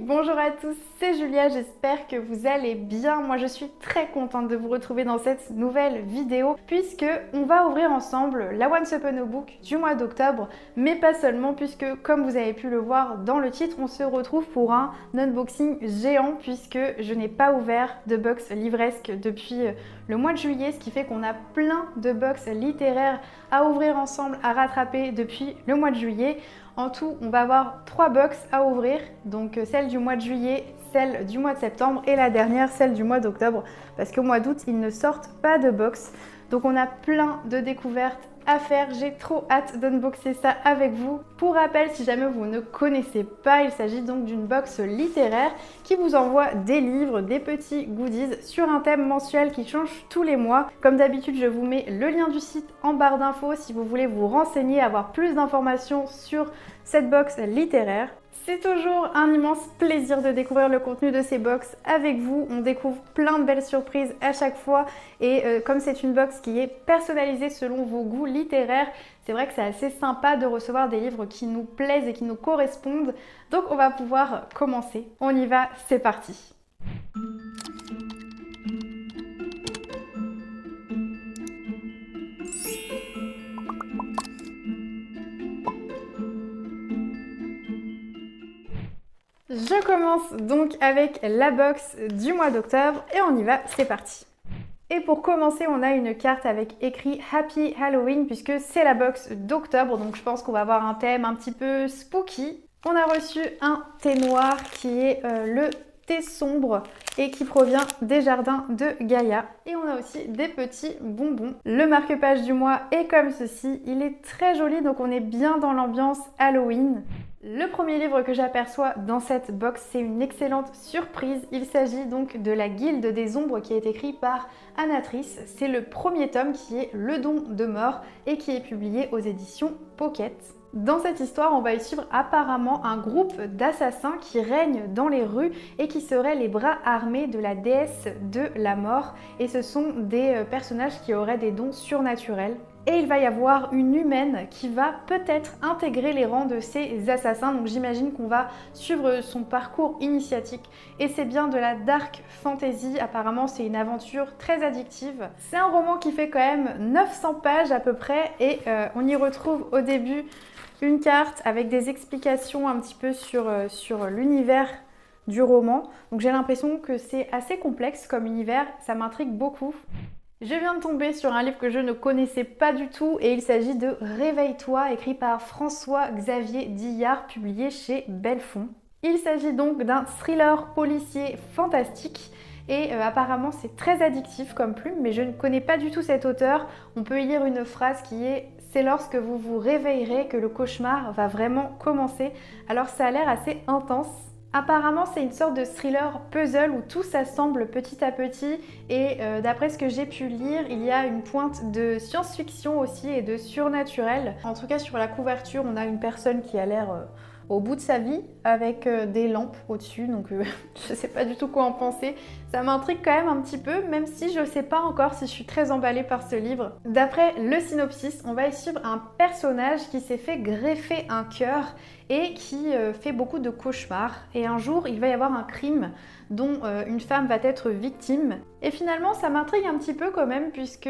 Bonjour à tous, c'est Julia, j'espère que vous allez bien. Moi je suis très contente de vous retrouver dans cette nouvelle vidéo puisque on va ouvrir ensemble la Once Upon a Book du mois d'octobre, mais pas seulement puisque comme vous avez pu le voir dans le titre, on se retrouve pour un unboxing géant puisque je n'ai pas ouvert de box livresque depuis le mois de juillet, ce qui fait qu'on a plein de box littéraires à ouvrir ensemble, à rattraper depuis le mois de juillet. En tout, on va avoir 3 box à ouvrir, donc celle du mois de juillet, celle du mois de septembre et la dernière, celle du mois d'octobre, parce qu'au mois d'août, ils ne sortent pas de box. Donc on a plein de découvertes à faire, j'ai trop hâte d'unboxer ça avec vous. Pour rappel, si jamais vous ne connaissez pas, il s'agit donc d'une box littéraire qui vous envoie des livres, des petits goodies sur un thème mensuel qui change tous les mois. Comme d'habitude, je vous mets le lien du site en barre d'infos si vous voulez vous renseigner, avoir plus d'informations sur cette box littéraire. C'est toujours un immense plaisir de découvrir le contenu de ces box avec vous. On découvre plein de belles surprises à chaque fois et comme c'est une box qui est personnalisée selon vos goûts littéraires, c'est vrai que c'est assez sympa de recevoir des livres qui nous plaisent et qui nous correspondent. Donc on va pouvoir commencer. On y va, c'est parti. Je commence donc avec la box du mois d'octobre et on y va, c'est parti. Et pour commencer, on a une carte avec écrit Happy Halloween puisque c'est la box d'octobre, donc je pense qu'on va avoir un thème un petit peu spooky. On a reçu un thé noir qui est le thé sombre et qui provient des jardins de Gaïa. Et on a aussi des petits bonbons. Le marque-page du mois est comme ceci, il est très joli, donc on est bien dans l'ambiance Halloween. Le premier livre que j'aperçois dans cette box, c'est une excellente surprise. Il s'agit donc de La Guilde des Ombres qui est écrit par Anatrice. C'est le premier tome qui est Le Don de Mort et qui est publié aux éditions Pocket. Dans cette histoire, on va y suivre apparemment un groupe d'assassins qui règnent dans les rues et qui seraient les bras armés de la déesse de la mort. Et ce sont des personnages qui auraient des dons surnaturels. Et il va y avoir une humaine qui va peut-être intégrer les rangs de ces assassins. Donc j'imagine qu'on va suivre son parcours initiatique. Et c'est bien de la dark fantasy. Apparemment, c'est une aventure très addictive. C'est un roman qui fait quand même 900 pages à peu près. Et on y retrouve au début une carte avec des explications un petit peu sur l'univers du roman. Donc j'ai l'impression que c'est assez complexe comme univers. Ça m'intrigue beaucoup. Je viens de tomber sur un livre que je ne connaissais pas du tout et il s'agit de Réveille-toi, écrit par François-Xavier Dillard, publié chez Belfond. Il s'agit donc d'un thriller policier fantastique et apparemment c'est très addictif comme plume, mais je ne connais pas du tout cet auteur. On peut y lire une phrase qui est « C'est lorsque vous vous réveillerez que le cauchemar va vraiment commencer ». Alors ça a l'air assez intense. Apparemment, c'est une sorte de thriller puzzle où tout s'assemble petit à petit et d'après ce que j'ai pu lire, il y a une pointe de science-fiction aussi et de surnaturel. En tout cas, sur la couverture, on a une personne qui a l'air au bout de sa vie avec des lampes au-dessus, donc je sais pas du tout quoi en penser. Ça m'intrigue quand même un petit peu, même si je sais pas encore si je suis très emballée par ce livre. D'après le synopsis, on va y suivre un personnage qui s'est fait greffer un cœur et qui fait beaucoup de cauchemars. Et un jour, il va y avoir un crime dont une femme va être victime. Et finalement, ça m'intrigue un petit peu quand même, puisque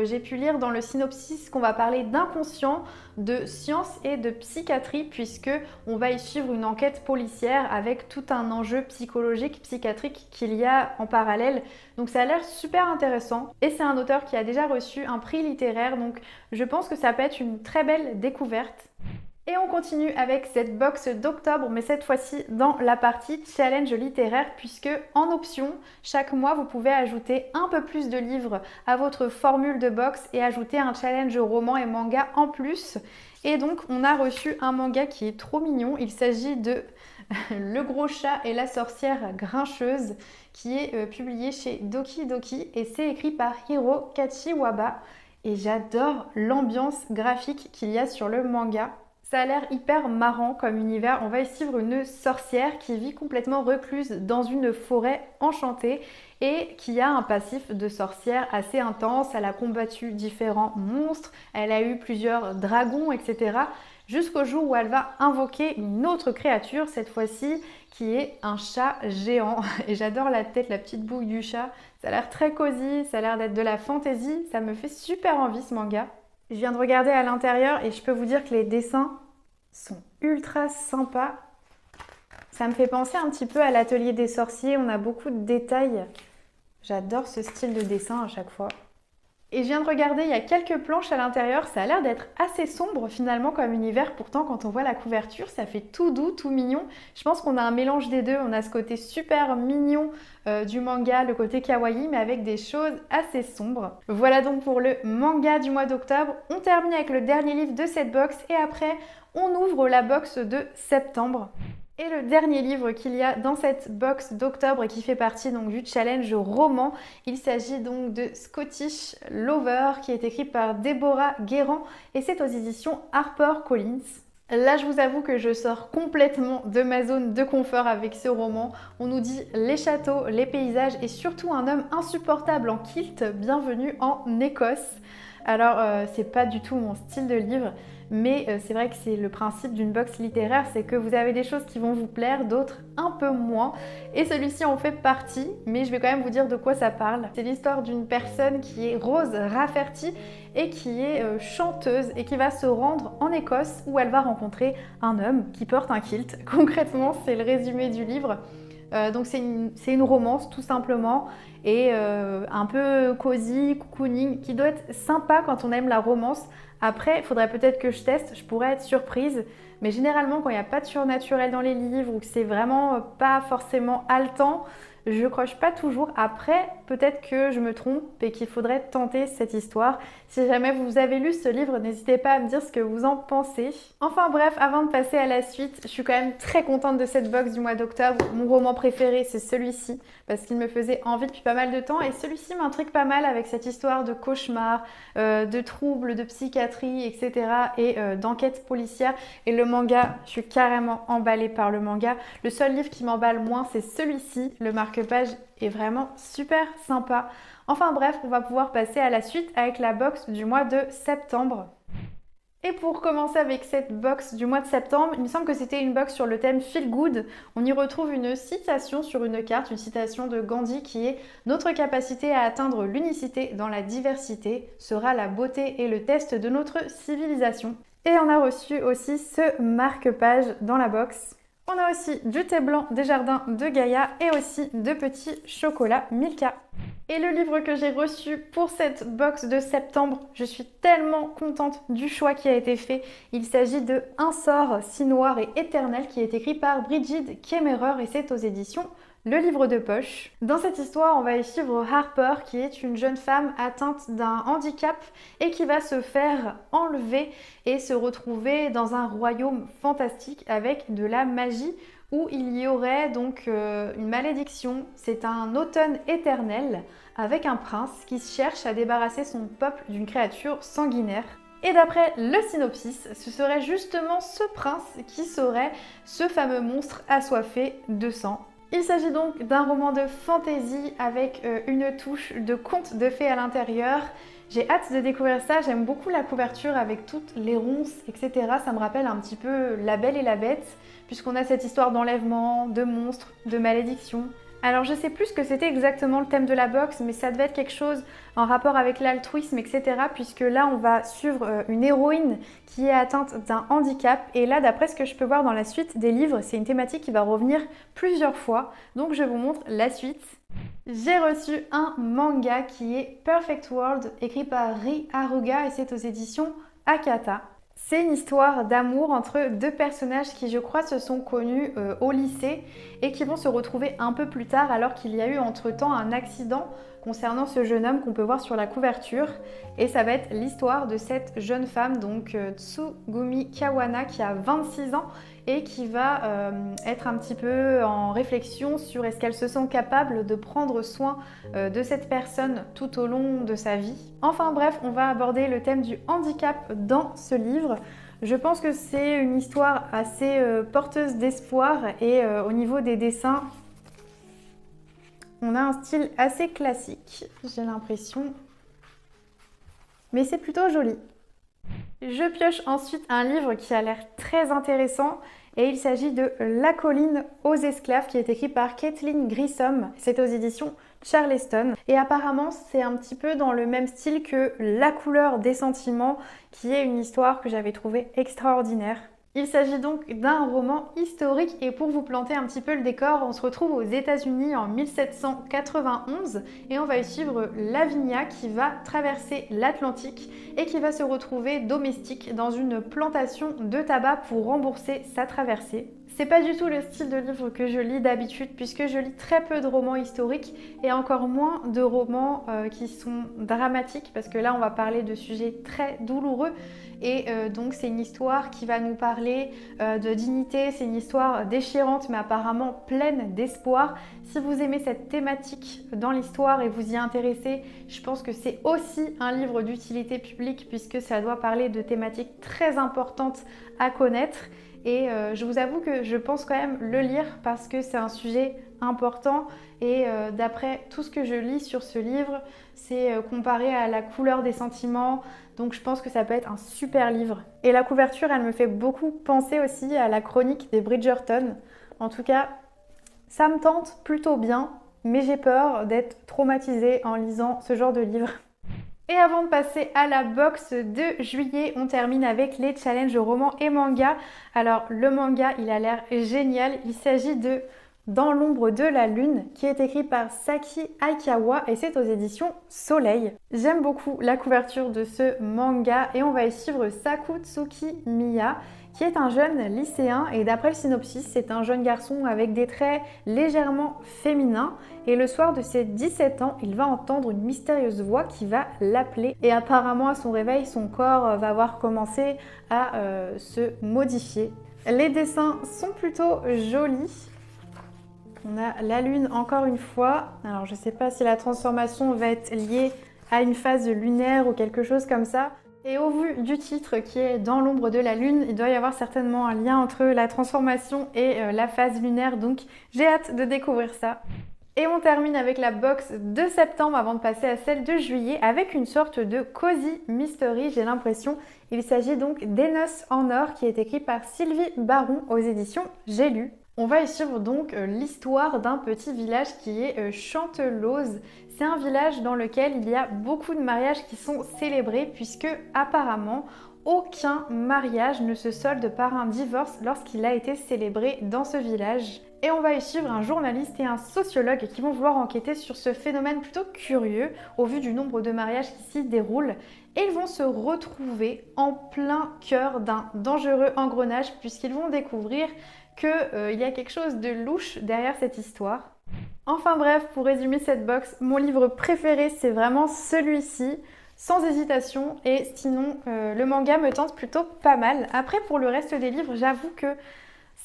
j'ai pu lire dans le synopsis qu'on va parler d'inconscient, de science et de psychiatrie, puisque on va y suivre une enquête policière avec tout un enjeu psychologique, psychiatrique qu'il y a en parallèle. Donc ça a l'air super intéressant. Et c'est un auteur qui a déjà reçu un prix littéraire, donc je pense que ça peut être une très belle découverte. Et on continue avec cette box d'octobre, mais cette fois-ci dans la partie challenge littéraire, puisque en option, chaque mois, vous pouvez ajouter un peu plus de livres à votre formule de box et ajouter un challenge roman et manga en plus. Et donc, on a reçu un manga qui est trop mignon. Il s'agit de Le Gros Chat et la Sorcière Grincheuse, qui est publié chez Doki Doki et c'est écrit par Hiro Kachiwaba. Et j'adore l'ambiance graphique qu'il y a sur le manga. Ça a l'air hyper marrant comme univers. On va y suivre une sorcière qui vit complètement recluse dans une forêt enchantée et qui a un passif de sorcière assez intense. Elle a combattu différents monstres, elle a eu plusieurs dragons, etc. jusqu'au jour où elle va invoquer une autre créature, cette fois-ci qui est un chat géant. Et j'adore la tête, la petite bouille du chat. Ça a l'air très cosy, ça a l'air d'être de la fantaisie, ça me fait super envie ce manga. Je viens de regarder à l'intérieur et je peux vous dire que les dessins sont ultra sympas. Ça me fait penser un petit peu à l'atelier des sorciers, on a beaucoup de détails. J'adore ce style de dessin à chaque fois. Et je viens de regarder, il y a quelques planches à l'intérieur, ça a l'air d'être assez sombre finalement comme univers, pourtant quand on voit la couverture, ça fait tout doux, tout mignon. Je pense qu'on a un mélange des deux, on a ce côté super mignon du manga, le côté kawaii, mais avec des choses assez sombres. Voilà donc pour le manga du mois d'octobre. On termine avec le dernier livre de cette box et après, on ouvre la box de septembre. Et le dernier livre qu'il y a dans cette box d'octobre et qui fait partie donc du challenge roman, il s'agit donc de Scottish Lover qui est écrit par Deborah Guérand et c'est aux éditions HarperCollins. Là, je vous avoue que je sors complètement de ma zone de confort avec ce roman. On nous dit les châteaux, les paysages et surtout un homme insupportable en kilt, bienvenue en Écosse. Alors, c'est pas du tout mon style de livre, mais c'est vrai que c'est le principe d'une box littéraire, c'est que vous avez des choses qui vont vous plaire, d'autres un peu moins. Et celui-ci en fait partie, mais je vais quand même vous dire de quoi ça parle. C'est l'histoire d'une personne qui est Rose Rafferty et qui est chanteuse et qui va se rendre en Écosse où elle va rencontrer un homme qui porte un kilt. Concrètement, c'est le résumé du livre. Donc c'est une romance tout simplement et un peu cosy, cocooning, qui doit être sympa quand on aime la romance. Après, il faudrait peut-être que je teste, je pourrais être surprise. Mais généralement, quand il n'y a pas de surnaturel dans les livres ou que c'est vraiment pas forcément haletant, je croche pas toujours. Après, peut-être que je me trompe et qu'il faudrait tenter cette histoire. Si jamais vous avez lu ce livre, n'hésitez pas à me dire ce que vous en pensez. Enfin bref, avant de passer à la suite, je suis quand même très contente de cette box du mois d'octobre. Mon roman préféré, c'est celui-ci, parce qu'il me faisait envie depuis pas mal de temps. Et celui-ci m'intrigue pas mal avec cette histoire de cauchemar, de troubles, de psychiatrie, etc. et d'enquête policière. Et le manga, je suis carrément emballée par le manga. Le seul livre qui m'emballe moins, c'est celui-ci. Le marque-page est vraiment super sympa. Enfin bref, on va pouvoir passer à la suite avec la box du mois de septembre. Et pour commencer avec cette box du mois de septembre, il me semble que c'était une box sur le thème Feel Good. On y retrouve une citation sur une carte, une citation de Gandhi qui est « Notre capacité à atteindre l'unicité dans la diversité sera la beauté et le test de notre civilisation ». Et on a reçu aussi ce marque-page dans la box. On a aussi du thé blanc des jardins de Gaïa et aussi de petits chocolats Milka. Et le livre que j'ai reçu pour cette box de septembre, je suis tellement contente du choix qui a été fait. Il s'agit de Un sort si noir et éternel qui est écrit par Brigid Kemmerer et c'est aux éditions Le Livre de Poche. Dans cette histoire, on va y suivre Harper qui est une jeune femme atteinte d'un handicap et qui va se faire enlever et se retrouver dans un royaume fantastique avec de la magie où il y aurait donc une malédiction. C'est un automne éternel avec un prince qui cherche à débarrasser son peuple d'une créature sanguinaire. Et d'après le synopsis, ce serait justement ce prince qui serait ce fameux monstre assoiffé de sang. Il s'agit donc d'un roman de fantasy avec une touche de conte de fées à l'intérieur. J'ai hâte de découvrir ça, j'aime beaucoup la couverture avec toutes les ronces, etc. Ça me rappelle un petit peu La Belle et la Bête, puisqu'on a cette histoire d'enlèvement, de monstres, de malédiction. Alors je sais plus ce que c'était exactement le thème de la box, mais ça devait être quelque chose en rapport avec l'altruisme, etc. Puisque là on va suivre une héroïne qui est atteinte d'un handicap. Et là d'après ce que je peux voir dans la suite des livres, c'est une thématique qui va revenir plusieurs fois. Donc je vous montre la suite. J'ai reçu un manga qui est Perfect World, écrit par Ri Haruga et c'est aux éditions Akata. C'est une histoire d'amour entre deux personnages qui, je crois, se sont connus au lycée et qui vont se retrouver un peu plus tard alors qu'il y a eu entre-temps un accident concernant ce jeune homme qu'on peut voir sur la couverture. Et ça va être l'histoire de cette jeune femme, donc Tsugumi Kawana, qui a 26 ans et qui va être un petit peu en réflexion sur est-ce qu'elle se sent capable de prendre soin de cette personne tout au long de sa vie. Enfin bref, on va aborder le thème du handicap dans ce livre. Je pense que c'est une histoire assez porteuse d'espoir et au niveau des dessins, on a un style assez classique, j'ai l'impression, mais c'est plutôt joli. Je pioche ensuite un livre qui a l'air très intéressant et il s'agit de La colline aux esclaves qui est écrit par Kathleen Grissom. C'est aux éditions Charleston et apparemment c'est un petit peu dans le même style que La couleur des sentiments qui est une histoire que j'avais trouvée extraordinaire. Il s'agit donc d'un roman historique et pour vous planter un petit peu le décor, on se retrouve aux États-Unis en 1791 et on va y suivre Lavinia qui va traverser l'Atlantique et qui va se retrouver domestique dans une plantation de tabac pour rembourser sa traversée. C'est pas du tout le style de livre que je lis d'habitude puisque je lis très peu de romans historiques et encore moins de romans qui sont dramatiques parce que là on va parler de sujets très douloureux et donc c'est une histoire qui va nous parler de dignité, c'est une histoire déchirante mais apparemment pleine d'espoir. Si vous aimez cette thématique dans l'histoire et vous y intéressez, je pense que c'est aussi un livre d'utilité publique puisque ça doit parler de thématiques très importantes à connaître. Et je vous avoue que je pense quand même le lire parce que c'est un sujet important et d'après tout ce que je lis sur ce livre, c'est comparé à La couleur des sentiments, donc je pense que ça peut être un super livre. Et la couverture, elle me fait beaucoup penser aussi à la chronique des Bridgerton. En tout cas, ça me tente plutôt bien, mais j'ai peur d'être traumatisée en lisant ce genre de livre. Et avant de passer à la box de juillet, on termine avec les challenges romans et manga. Alors le manga, il a l'air génial. Il s'agit de Dans l'ombre de la lune, qui est écrit par Saki Aikawa et c'est aux éditions Soleil. J'aime beaucoup la couverture de ce manga et on va y suivre Sakutsuki Miya, qui est un jeune lycéen et d'après le synopsis, c'est un jeune garçon avec des traits légèrement féminins et le soir de ses 17 ans, il va entendre une mystérieuse voix qui va l'appeler et apparemment à son réveil, son corps va avoir commencé à se modifier. Les dessins sont plutôt jolis. On a la lune encore une fois. Alors je ne sais pas si la transformation va être liée à une phase lunaire ou quelque chose comme ça. Et au vu du titre qui est Dans l'ombre de la lune, il doit y avoir certainement un lien entre la transformation et la phase lunaire, donc j'ai hâte de découvrir ça. Et on termine avec la box de septembre avant de passer à celle de juillet avec une sorte de cozy mystery, j'ai l'impression. Il s'agit donc Des noces en or qui est écrit par Sylvie Baron aux éditions J'ai lu. On va y suivre donc l'histoire d'un petit village qui est Chantelose. C'est un village dans lequel il y a beaucoup de mariages qui sont célébrés puisque apparemment aucun mariage ne se solde par un divorce lorsqu'il a été célébré dans ce village. Et on va y suivre un journaliste et un sociologue qui vont vouloir enquêter sur ce phénomène plutôt curieux au vu du nombre de mariages qui s'y déroulent. Et ils vont se retrouver en plein cœur d'un dangereux engrenage puisqu'ils vont découvrir qu'il y a quelque chose de louche derrière cette histoire. Enfin bref, pour résumer cette box, mon livre préféré c'est vraiment celui-ci, sans hésitation, et sinon le manga me tente plutôt pas mal. Après pour le reste des livres, j'avoue que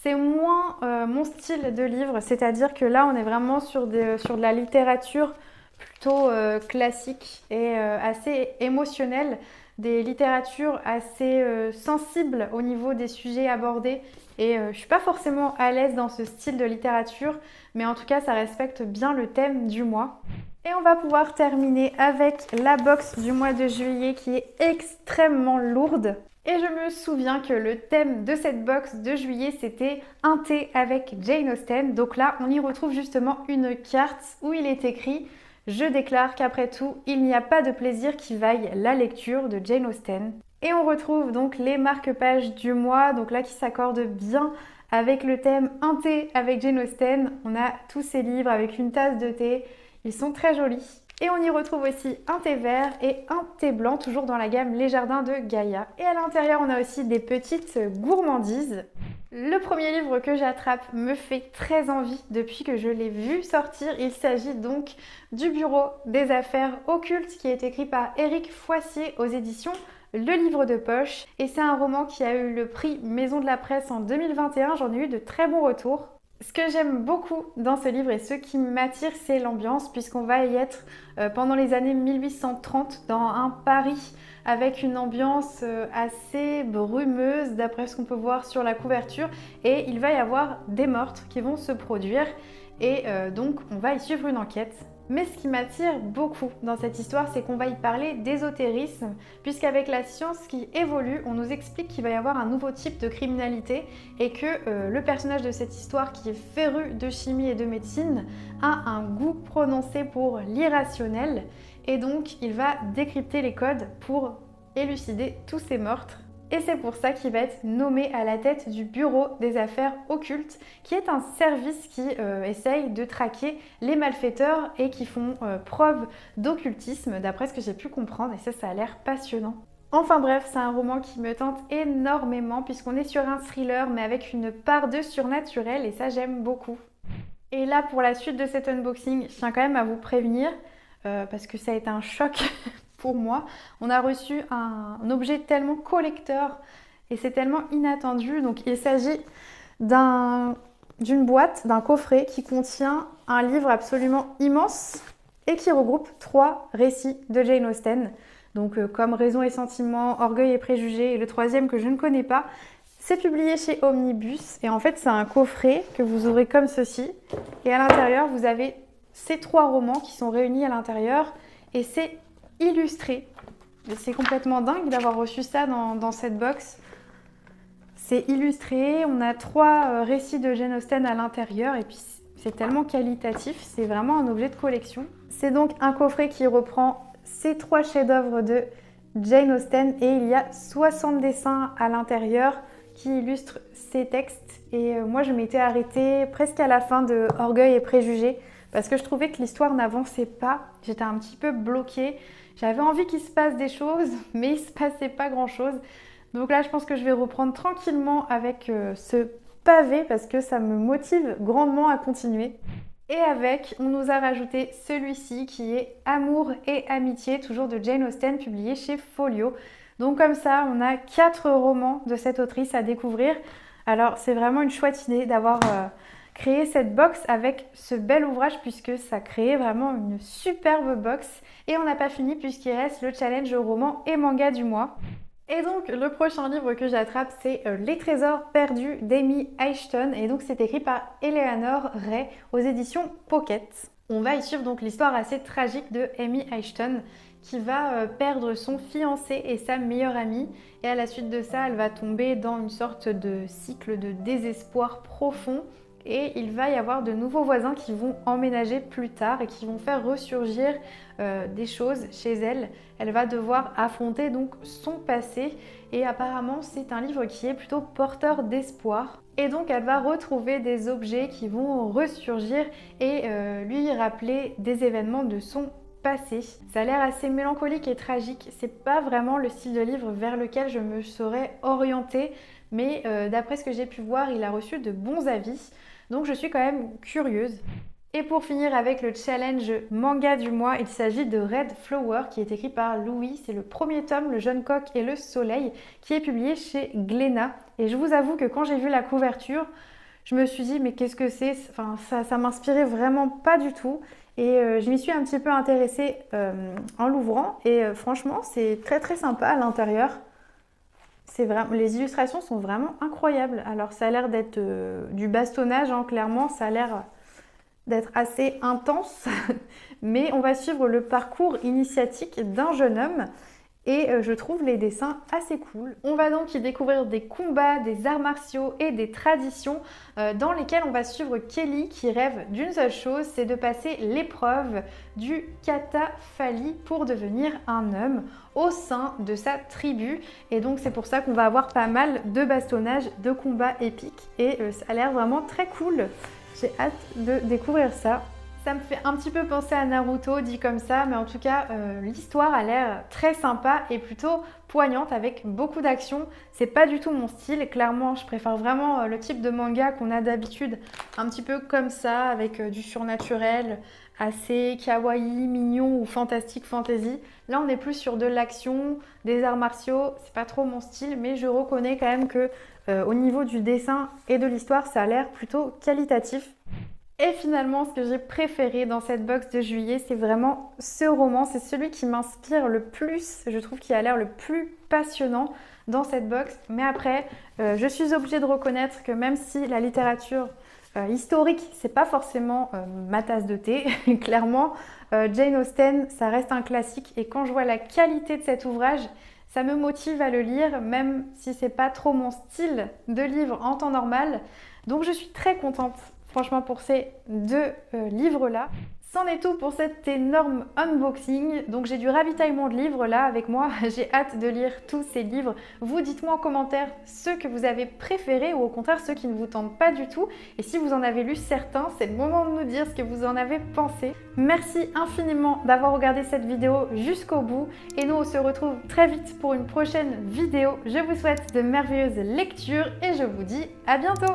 c'est moins mon style de livre, c'est-à-dire que là on est vraiment sur de la littérature plutôt classique et assez émotionnelle, des littératures assez sensibles au niveau des sujets abordés et je suis pas forcément à l'aise dans ce style de littérature, mais en tout cas ça respecte bien le thème du mois. Et on va pouvoir terminer avec la box du mois de juillet qui est extrêmement lourde. Et je me souviens que le thème de cette box de juillet c'était un thé avec Jane Austen. Donc là on y retrouve justement une carte où il est écrit « Je déclare qu'après tout, il n'y a pas de plaisir qui vaille la lecture de Jane Austen ». Et on retrouve donc les marque-pages du mois, donc là qui s'accordent bien avec le thème un thé avec Jane Austen. On a tous ces livres avec une tasse de thé, ils sont très jolis. Et on y retrouve aussi un thé vert et un thé blanc, toujours dans la gamme Les Jardins de Gaïa. Et à l'intérieur, on a aussi des petites gourmandises. Le premier livre que j'attrape me fait très envie depuis que je l'ai vu sortir. Il s'agit donc du Bureau des affaires occultes qui est écrit par Éric Foissier aux éditions Le Livre de Poche. Et c'est un roman qui a eu le prix Maison de la Presse en 2021. J'en ai eu de très bons retours. Ce que j'aime beaucoup dans ce livre et ce qui m'attire, c'est l'ambiance puisqu'on va y être pendant les années 1830 dans un Paris avec une ambiance assez brumeuse d'après ce qu'on peut voir sur la couverture, et il va y avoir des meurtres qui vont se produire et donc on va y suivre une enquête. Mais ce qui m'attire beaucoup dans cette histoire, c'est qu'on va y parler d'ésotérisme, puisqu'avec la science qui évolue, on nous explique qu'il va y avoir un nouveau type de criminalité et que le personnage de cette histoire, qui est féru de chimie et de médecine, a un goût prononcé pour l'irrationnel, et donc il va décrypter les codes pour élucider tous ces meurtres. Et c'est pour ça qu'il va être nommé à la tête du Bureau des affaires occultes, qui est un service qui essaye de traquer les malfaiteurs et qui font preuve d'occultisme, d'après ce que j'ai pu comprendre, et ça a l'air passionnant. Enfin bref, c'est un roman qui me tente énormément, puisqu'on est sur un thriller, mais avec une part de surnaturel, et ça j'aime beaucoup. Et là, pour la suite de cet unboxing, je tiens quand même à vous prévenir, parce que ça a été un choc pour moi. On a reçu un objet tellement collector et c'est tellement inattendu. Donc il s'agit d'une boîte, d'un coffret qui contient un livre absolument immense et qui regroupe 3 récits de Jane Austen. Donc comme Raison et Sentiment, Orgueil et Préjugés, et le troisième que je ne connais pas. C'est publié chez Omnibus et en fait c'est un coffret que vous ouvrez comme ceci, et à l'intérieur vous avez ces 3 romans qui sont réunis à l'intérieur, et c'est illustré. C'est complètement dingue d'avoir reçu ça dans cette box. C'est illustré, on a 3 récits de Jane Austen à l'intérieur, et puis c'est tellement qualitatif, c'est vraiment un objet de collection. C'est donc un coffret qui reprend ces 3 chefs-d'œuvre de Jane Austen, et il y a 60 dessins à l'intérieur qui illustrent ces textes. Et moi je m'étais arrêtée presque à la fin de Orgueil et Préjugés, parce que je trouvais que l'histoire n'avançait pas, j'étais un petit peu bloquée. J'avais envie qu'il se passe des choses, mais il ne se passait pas grand-chose. Donc là, je pense que je vais reprendre tranquillement avec ce pavé, parce que ça me motive grandement à continuer. Et avec, on nous a rajouté celui-ci qui est Amour et Amitié, toujours de Jane Austen, publié chez Folio. Donc comme ça, on a 4 romans de cette autrice à découvrir. Alors c'est vraiment une chouette idée d'avoir créé cette box avec ce bel ouvrage, puisque ça crée vraiment une superbe box. Et on n'a pas fini, puisqu'il reste le challenge roman et manga du mois. Et donc le prochain livre que j'attrape, c'est Les Trésors perdus d'Amy Ashton, et donc c'est écrit par Eleanor Ray aux éditions Pocket. On va y suivre donc l'histoire assez tragique de Amy Ashton, qui va perdre son fiancé et sa meilleure amie, et à la suite de ça, elle va tomber dans une sorte de cycle de désespoir profond. Et il va y avoir de nouveaux voisins qui vont emménager plus tard et qui vont faire ressurgir des choses chez elle. Elle va devoir affronter donc son passé, et apparemment c'est un livre qui est plutôt porteur d'espoir. Et donc elle va retrouver des objets qui vont ressurgir et lui rappeler des événements de son passé. Ça a l'air assez mélancolique et tragique. C'est pas vraiment le style de livre vers lequel je me serais orientée, mais d'après ce que j'ai pu voir, il a reçu de bons avis. Donc je suis quand même curieuse. Et pour finir avec le challenge manga du mois, il s'agit de Red Flower, qui est écrit par Louis. C'est le premier tome, Le jeune coq et le soleil, qui est publié chez Glénat. Et je vous avoue que quand j'ai vu la couverture, je me suis dit mais qu'est-ce que c'est? Enfin, ça m'inspirait vraiment pas du tout. Et je m'y suis un petit peu intéressée en l'ouvrant. Et franchement, c'est très très sympa à l'intérieur. Les illustrations sont vraiment incroyables. Alors ça a l'air d'être du bastonnage, hein, clairement, ça a l'air d'être assez intense. Mais on va suivre le parcours initiatique d'un jeune homme. Et je trouve les dessins assez cool. On va donc y découvrir des combats, des arts martiaux et des traditions dans lesquels on va suivre Kelly, qui rêve d'une seule chose, c'est de passer l'épreuve du kata fali pour devenir un homme au sein de sa tribu. Et donc c'est pour ça qu'on va avoir pas mal de bastonnage, de combats épiques, et ça a l'air vraiment très cool. J'ai hâte de découvrir ça. Ça me fait un petit peu penser à Naruto dit comme ça, mais en tout cas l'histoire a l'air très sympa et plutôt poignante, avec beaucoup d'action. C'est pas du tout mon style, clairement je préfère vraiment le type de manga qu'on a d'habitude, un petit peu comme ça, avec du surnaturel, assez kawaii, mignon ou fantastique fantasy. Là on est plus sur de l'action, des arts martiaux, c'est pas trop mon style, mais je reconnais quand même que au niveau du dessin et de l'histoire, ça a l'air plutôt qualitatif. Et finalement, ce que j'ai préféré dans cette box de juillet, c'est vraiment ce roman. C'est celui qui m'inspire le plus, je trouve qu'il a l'air le plus passionnant dans cette box. Mais après, je suis obligée de reconnaître que même si la littérature historique, c'est pas forcément ma tasse de thé, clairement, Jane Austen, ça reste un classique. Et quand je vois la qualité de cet ouvrage, ça me motive à le lire, même si c'est pas trop mon style de livre en temps normal. Donc je suis très contente, franchement, pour ces deux livres-là. C'en est tout pour cet énorme unboxing. Donc j'ai du ravitaillement de livres là avec moi. J'ai hâte de lire tous ces livres. Vous dites-moi en commentaire ceux que vous avez préférés ou au contraire ceux qui ne vous tentent pas du tout. Et si vous en avez lu certains, c'est le moment de nous dire ce que vous en avez pensé. Merci infiniment d'avoir regardé cette vidéo jusqu'au bout. Et nous on se retrouve très vite pour une prochaine vidéo. Je vous souhaite de merveilleuses lectures et je vous dis à bientôt.